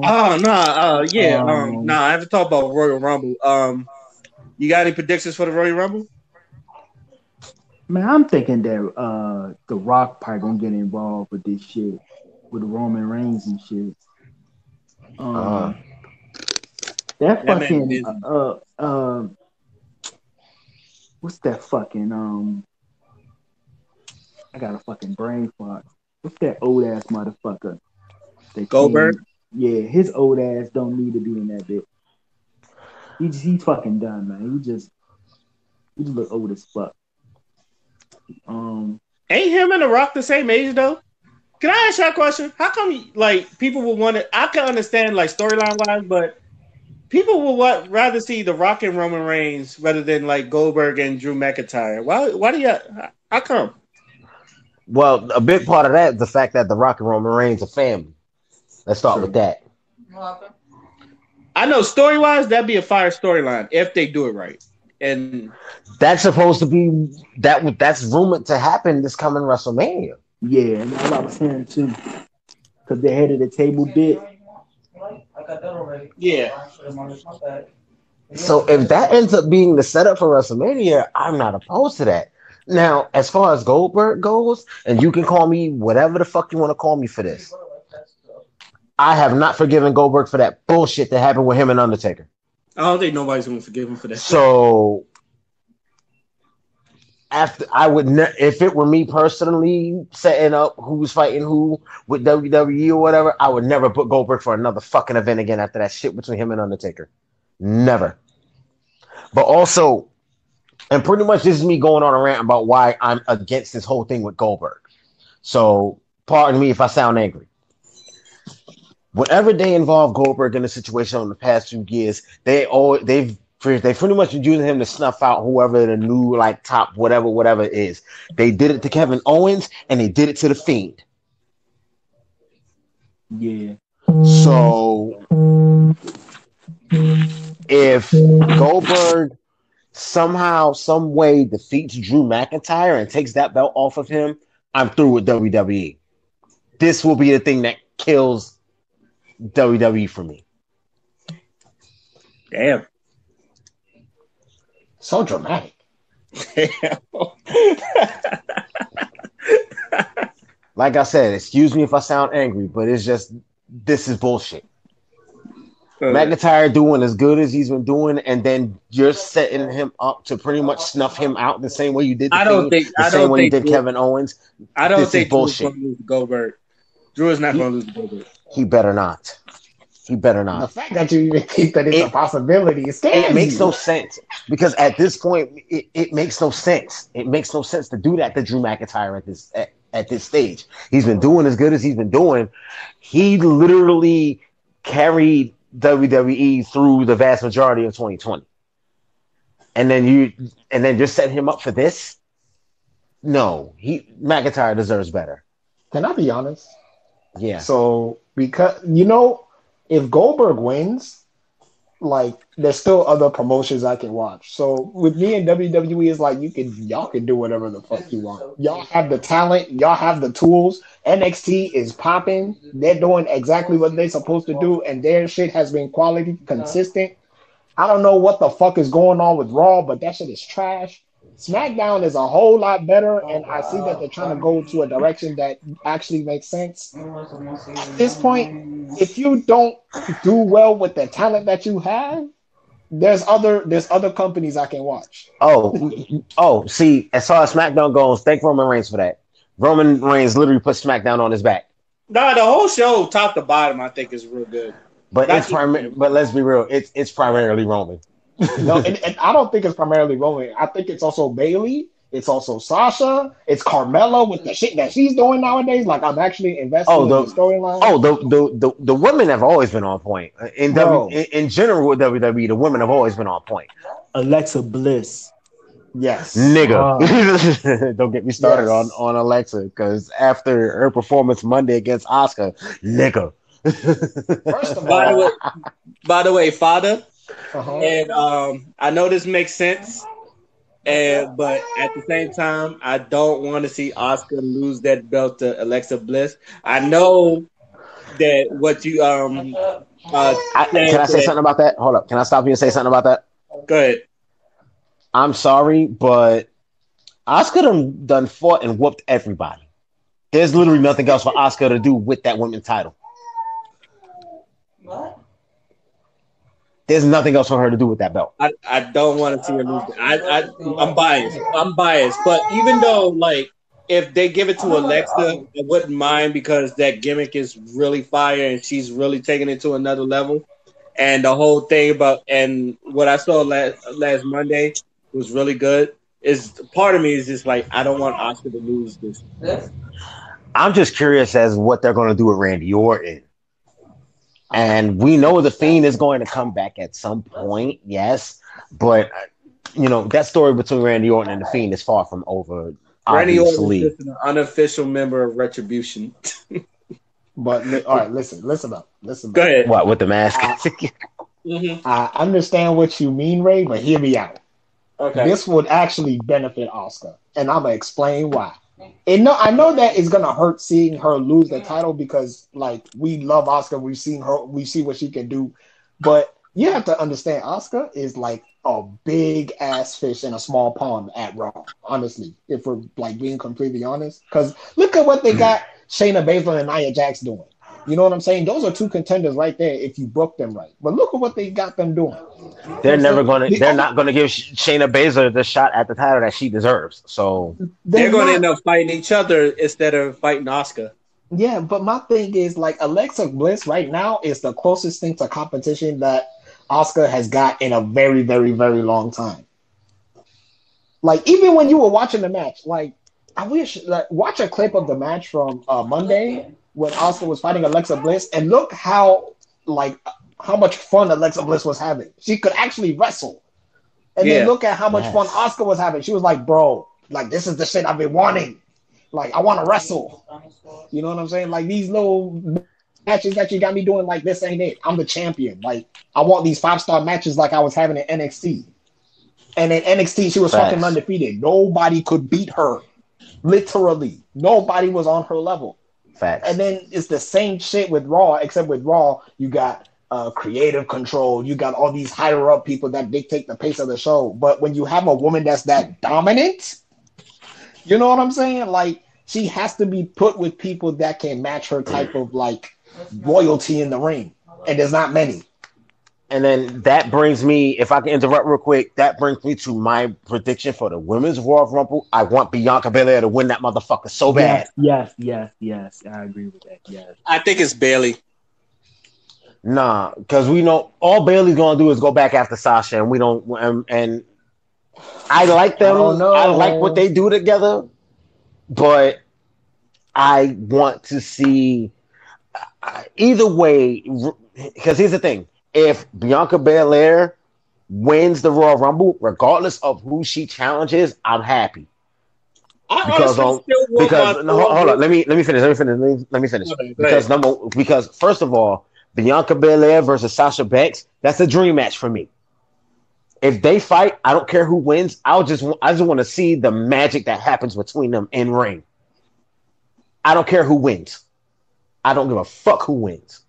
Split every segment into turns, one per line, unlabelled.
Oh no, yeah,
Um,
no, I haven't talked about Royal Rumble. You got any predictions for the Royal Rumble?
man, I'm thinking that The Rock probably gonna get involved with this shit with Roman Reigns and shit.
Uh,
Um, that
That man
fucking
busy.
what's that fucking I got a fucking brain fart. What's that old ass motherfucker that
Goldberg.
came? Yeah, his old ass don't need to be in that bit. He's fucking done, man. He just look old as fuck. Um,
Ain't him and The Rock the same age though? Can I ask you a question? How come like people would want to? I can understand like storyline wise, but people would rather see The Rock and Roman Reigns rather than like Goldberg and Drew McIntyre. Why? Why do you? How come?
well, a big part of that is the fact that The Rock and Roman Reigns are family. Let's start with
true.
that.
I know story wise that'd be a fire storyline if they do it right. And
That's supposed to be that's rumored to happen this coming WrestleMania.
Yeah, and that's what I was saying too. Cause the head of the table bit.
yeah,
So if that ends up being the setup for WrestleMania, I'm not opposed to that. Now, as far as Goldberg goes, and you can call me whatever the fuck you want to call me for this, I have not forgiven Goldberg for that bullshit that happened with him and Undertaker.
I don't think nobody's gonna forgive him for that.
So after I would if it were me personally setting up who's fighting who with WWE or whatever, I would never put Goldberg for another fucking event again after that shit between him and Undertaker. Never. But also, and pretty much this is me going on a rant about why I'm against this whole thing with Goldberg. So pardon me if I sound angry. Whenever they involve Goldberg in a situation in the past few years, they've pretty much been using him to snuff out whoever the new like top whatever is. They did it to Kevin Owens and they did it to the Fiend.
Yeah.
So if Goldberg somehow, some way defeats Drew McIntyre and takes that belt off of him, I'm through with WWE. This will be the thing that kills WWE for me.
Damn.
So dramatic. Like I said, excuse me if I sound angry, but it's just this is bullshit. McIntyre doing as good as he's been doing, and then you're setting him up to pretty much snuff him out the same way you did the same way you did Kevin Owens.
I don't
This
think
is bullshit.
Drew's going to lose to Goldberg. Drew is not going to lose to Goldberg.
He better not. He better not.
The fact that you even think that it's a possibility scares
It makes
you.
no sense because at this point, it makes no sense. It makes no sense to do that to Drew McIntyre at this stage. He's been doing as good as he's been doing. He literally carried WWE through the vast majority of 2020, and then you're setting him up for this. No, McIntyre deserves better.
Can I be honest?
Yeah.
So because if Goldberg wins, like there's still other promotions I can watch. So with me and WWE is like y'all can do whatever the fuck you want. Y'all have the talent, y'all have the tools. NXT is popping. They're doing exactly what they're supposed to do, and their shit has been quality, consistent. I don't know what the fuck is going on with Raw, but that shit is trash. SmackDown is a whole lot better, and I see that they're trying to go to a direction that actually makes sense. At this point, if you don't do well with the talent that you have, there's other companies I can watch.
See, as far as SmackDown goes, thank Roman Reigns for that. Roman Reigns literally put SmackDown on his back.
No, the whole show, top to bottom, I think is real good.
But but let's be real, it's primarily Roman.
No, and I don't think it's primarily Roman. I think it's also Bayley. It's also Sasha. It's Carmella with the shit that she's doing nowadays. Like I'm actually investing in the storyline.
The women have always been on point. In general with WWE, the women have always been on point.
Alexa Bliss.
Yes.
Nigga. Don't get me started on Alexa, because after her performance Monday against Asuka, nigga.
First of all,
by the way, Father. And I know this makes sense, but at the same time, I don't want to see Asuka lose that belt to Alexa Bliss. I know that what you
Can
said
I say
that.
something about that? Hold up. Can I stop you and say something about that?
Go ahead.
I'm sorry, but Oscar done fought and whooped everybody. There's literally nothing else for Oscar to do with that women's title.
What?
There's nothing else for her to do with that belt.
I don't want to see her lose. I'm biased. I'm biased. But even though, like, if they give it to Alexa, I wouldn't mind because that gimmick is really fire and she's really taking it to another level. And the whole thing about and what I saw last Monday was really good. Is part of me is just like I don't want Oscar to lose this.
I'm just curious as what they're going to do with Randy Orton. And we know the Fiend is going to come back at some point, yes. But, that story between Randy Orton and the Fiend is far from over.
Randy Orton
Obviously.
is just an unofficial member of Retribution.
But all right, listen up.
Go ahead.
What, with the mask?
I understand what you mean, Ray, but hear me out.
Okay.
This would actually benefit Oscar, and I'm gonna explain why. And no, I know that it's gonna hurt seeing her lose the title because, like, we love Oscar. We've seen her. We see what she can do, but you have to understand, Oscar is like a big ass fish in a small pond at Raw. Honestly, if we're like being completely honest, because look at what they got Shayna Baszler and Nia Jax doing. You know what I'm saying? Those are two contenders right there if you book them right. But look at what they got them doing.
They're not going to give Shayna Baszler the shot at the title that she deserves. So
they're going to end up fighting each other instead of fighting Oscar.
Yeah, but my thing is, like, Alexa Bliss right now is the closest thing to competition that Oscar has got in a very, very, very long time. Like, even when you were watching the match, like, I wish, like, watch a clip of the match from Monday when Oscar was fighting Alexa Bliss, and look how much fun Alexa Bliss was having. She could actually wrestle. And then look at how much fun Oscar was having. She was like, bro, like, this is the shit I've been wanting. Like, I want to wrestle. You know what I'm saying? Like, these little matches that you got me doing, like, this ain't it. I'm the champion. Like, I want these 5-star matches like I was having in NXT. And in NXT, she was fucking undefeated. Nobody could beat her. Literally. Nobody was on her level.
Facts.
And then it's the same shit with Raw, except with Raw, you got creative control. You got all these higher up people that dictate the pace of the show. But when you have a woman that's that dominant, you know what I'm saying? Like, she has to be put with people that can match her type of, like, royalty in the ring. And there's not many.
And then that brings me, if I can interrupt real quick, that brings me to my prediction for the Women's Royal Rumble. I want Bianca Belair to win that motherfucker so bad.
Yes. I agree with that. Yes.
I think it's Bayley.
Nah, because we know all Bayley's gonna do is go back after Sasha, and we don't. And I like them. I like what they do together, but I want to see either way. Because here's the thing. If Bianca Belair wins the Royal Rumble, regardless of who she challenges, I'm happy. Because hold on, let me finish. Because first of all, Bianca Belair versus Sasha Banks, that's a dream match for me. If they fight, I don't care who wins. I just want to see the magic that happens between them in ring. I don't care who wins. I don't give a fuck who wins.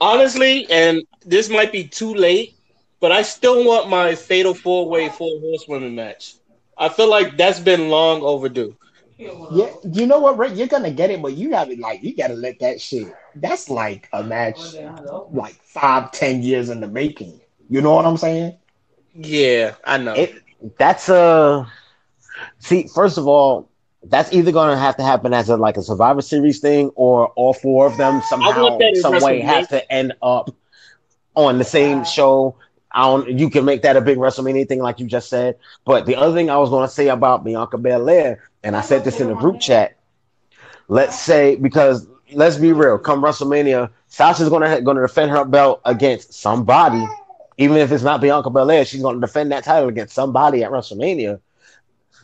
Honestly, and this might be too late, but I still want my Fatal 4-Way 4 Horsewomen match. I feel like that's been long overdue.
Yeah, you know what, Rick? You're gonna get it, but you gotta let that shit. That's like a match, like 5-10 years in the making. You know what I'm saying?
Yeah, I know.
See, first of all, that's either going to have to happen as a Survivor Series thing, or all four of them somehow, some way, have to end up on the same show. You can make that a big WrestleMania thing, like you just said. But the other thing I was going to say about Bianca Belair, and I said this in the group chat. Let's say, because let's be real, come WrestleMania, Sasha's going to defend her belt against somebody, even if it's not Bianca Belair. She's going to defend that title against somebody at WrestleMania.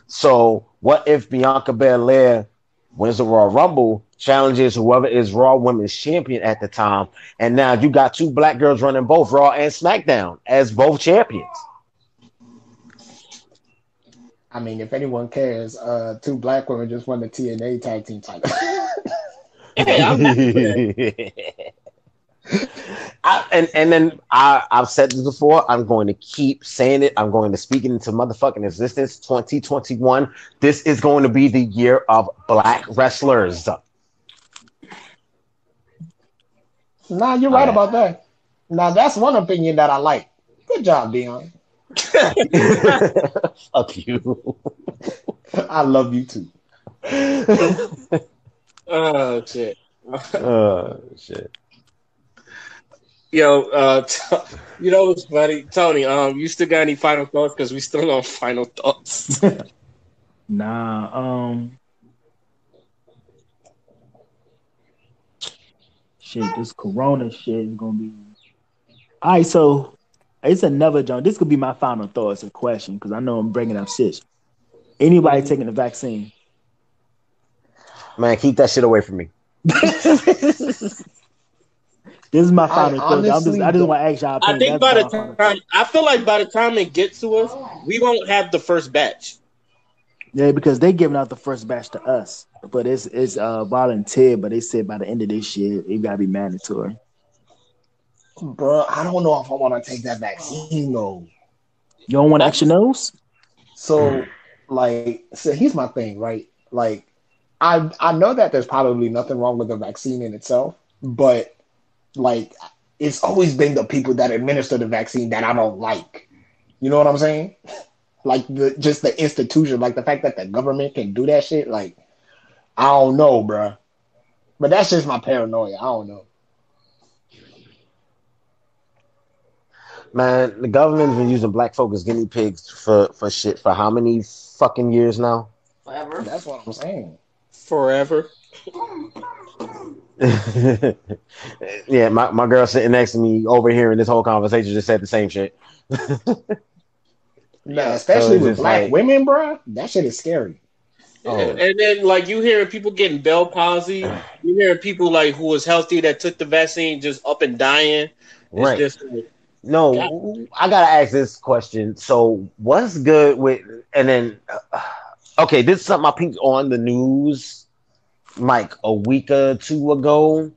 So what if Bianca Belair wins the Royal Rumble, challenges whoever is Raw Women's Champion at the time, and now you got two black girls running both Raw and SmackDown as both champions?
I mean, if anyone cares, two black women just won the TNA tag team title.
Hey, I'm happy for that.
I've said this before. I'm going to keep saying it. I'm going to speak it into motherfucking existence. 2021. This is going to be the year of black wrestlers.
Nah, you're
All
right
right.
about that. Now that's one opinion that I like. Good job, Dion.
Fuck you.
I love you too.
Oh shit.
Oh shit.
Yo, you know what's funny, Tony? You still got any final thoughts? Because we still on final thoughts.
Nah, shit, this Corona shit is gonna be. All right, so it's another joint. This could be my final thoughts. A question, because I know I'm bringing up shit. Anybody taking the vaccine?
Man, keep that shit away from me.
This is my
I
final thought.
honestly
I just
don't.
want to ask y'all
I
opinion.
think by the
That's my final
time I feel like by the time it gets to us, we won't have the first batch.
Yeah, because they giving out the first batch to us, but it's volunteer. But they said by the end of this year, it gotta be mandatory.
Bro, I don't know if I want to take that vaccine though.
You don't want extra nose?
So, like, so here's my thing, right? Like, I know that there's probably nothing wrong with the vaccine in itself, but like, it's always been the people that administer the vaccine that I don't like. You know what I'm saying? Like just the institution, like the fact that the government can do that shit. Like, I don't know, bro. But that's just my paranoia. I don't know.
Man, the government's been using black folk as guinea pigs for shit for how many fucking years now?
That's what I'm saying.
Forever.
Yeah, my girl sitting next to me overhearing this whole conversation just said the same shit.
Nah,
Yeah.
So
especially
it's
with
just
black
like,
women, bro. That shit is scary.
Yeah.
oh,
And then like you hearing people getting Bell palsy, you hearing people like who was healthy that took the vaccine just up and dying. It's
right.
just like God.
No, I gotta ask this question. So, what's good with, and then, okay, this is something I peeped on the news like a week or two ago.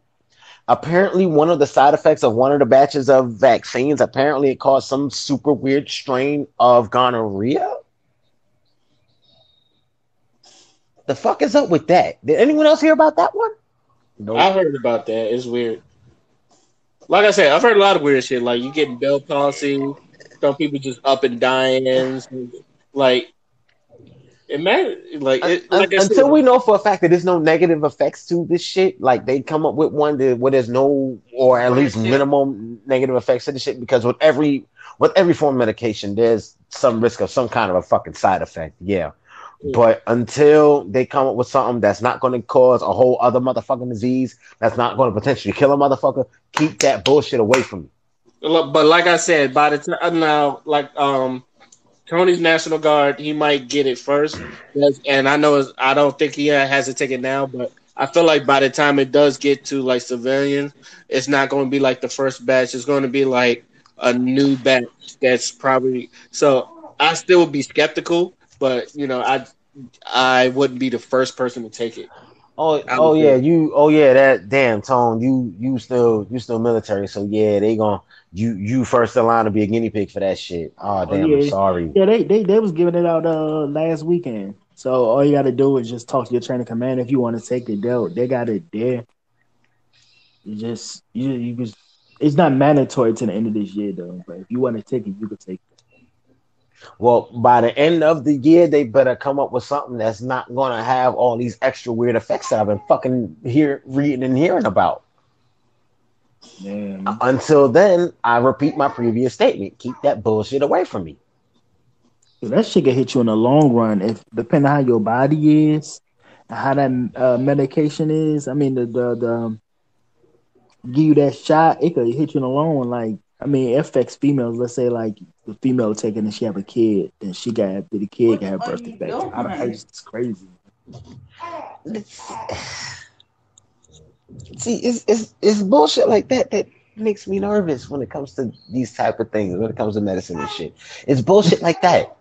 Apparently, one of the side effects of one of the batches of vaccines, apparently it caused some super weird strain of gonorrhea. The fuck is up with that? Did anyone else hear about that one?
I
Nope.
heard about that. It's weird. Like I said, I've heard a lot of weird shit. Like you getting Bell palsy, some people just up and dying. Like it matters. Like it. Like I said,
Until we know for a fact that there's no negative effects to this shit, like they come up with one where there's no, or at least minimum negative effects to the shit, because with every form of medication, there's some risk of some kind of a fucking side effect. Yeah. But until they come up with something that's not going to cause a whole other motherfucking disease, that's not going to potentially kill a motherfucker, keep that bullshit away from me.
but like I said, by the time now, like Tony's National Guard, he might get it first. And I know I don't think he has to take it now, but I feel like by the time it does get to like civilians, it's not going to be like the first batch. It's going to be like a new batch that's probably so. I still would be skeptical, but I wouldn't be the first person to take it. I
Oh
would
yeah,
say.
that damn Tone, you still military, so yeah, they gon' you first in line to be a guinea pig for that shit. Oh
Oh
damn, I'm
yeah,
sorry.
yeah. They was giving it out last weekend. So all you got to do is just talk to your training commander if you want to take it. They got it there. You just you just it's not mandatory to the end of this year though. But if you want to take it, you can take it.
Well, by the end of the year, they better come up with something that's not gonna have all these extra weird effects that I've been fucking reading and hearing about.
Yeah, man.
Until then, I repeat my previous statement: keep that bullshit away from me.
That shit can hit you in the long run if depending on how your body is and how that medication is. I mean the give you that shot, it could hit you in the long run. Like, I mean, it affects females. Let's say like the female taking and she have a kid, then the kid can have birth defects. It's crazy.
See, it's bullshit like that makes me nervous when it comes to these type of things. When it comes to medicine and shit, it's bullshit like that.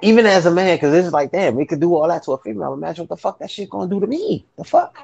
Even as a man, because it's like, damn, we could do all that to a female. Imagine what the fuck that shit gonna do to me. The fuck?